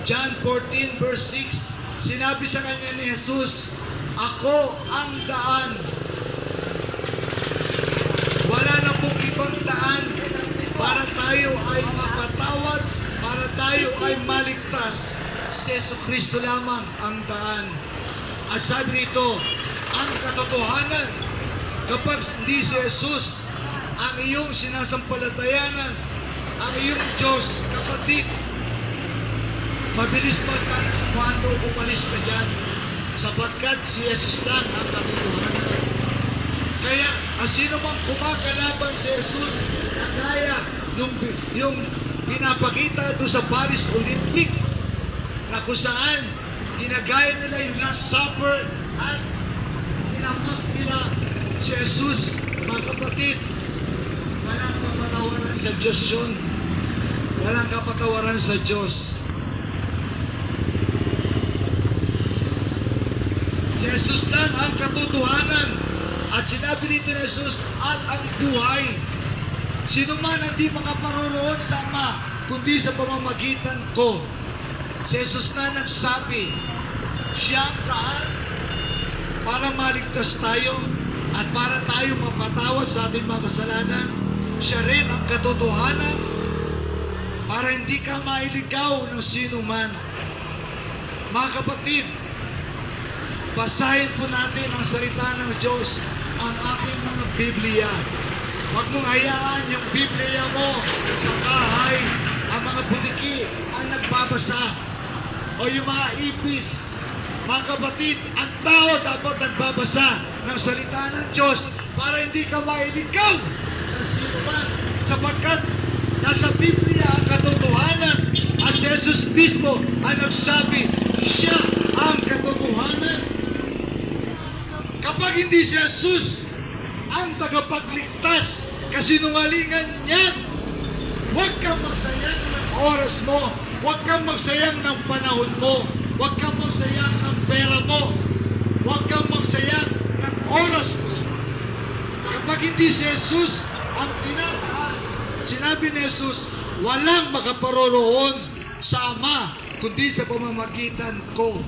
John 14 verse 6, sinabi sa kanya ni Jesus, "Ako ang daan." Wala na pong ibang daan para tayo ay mapatawad, para tayo ay maligtas. Si Jesucristo lamang ang daan. At sabi nito, ang katotohanan, kapag hindi si Jesus ang iyong sinasampalatayanan, ang iyong Diyos, kapatid, mabilis pa sana sa kwando umalis ka dyan, sapagkat si Jesus lang ang katotohanan. Kaya, sino mang kumakalaban si Jesus, kagaya yung pinapakita doon sa Paris Olympic, na kung saan ginagaya nila yung Last Supper at pinamak nila si Jesus, mga kapatid, walang kapatawaran sa Diyos yun. Walang kapatawaran sa Diyos. Si Jesus lang ang katotohanan. At sinabi nito ni Jesus, at ang buhay. Sino man hindi makaparoroon sa Ama, kundi sa pamamagitan ko. Si Jesus na nagsabi, siya ang daan para maligtas tayo at para tayo mapatawad sa ating mga kasalanan. Siya rin ang katotohanan para hindi ka mailigaw ng sino man. Mga kapatid, basahin po natin ang salita ng Diyos, ang ating mga Biblia. Huwag mong hayaan yung Biblia mo sa bahay, ang mga butiki ang nagbabasa o yung mga ipis. Mga kapatid, ang tao dapat nagbabasa ng salita ng Diyos para hindi ka mailigaw ng sino man, sapagkat nasa Biblia ang katotohanan at si Jesus mismo ang nagsabi, siya ang katotohanan. Kapag hindi si Jesus ang tagapagligtas, kasinungalingan niya, huwag kang magsayang ng oras mo, huwag kang magsayang ng panahon mo, huwag kang magsayang ng pera mo, huwag kang magsayang ng oras mo. Kapag hindi si Jesus ang tinataas, sinabi ni Jesus, walang makaparoroon sa Ama, kundi sa pamamagitan ko.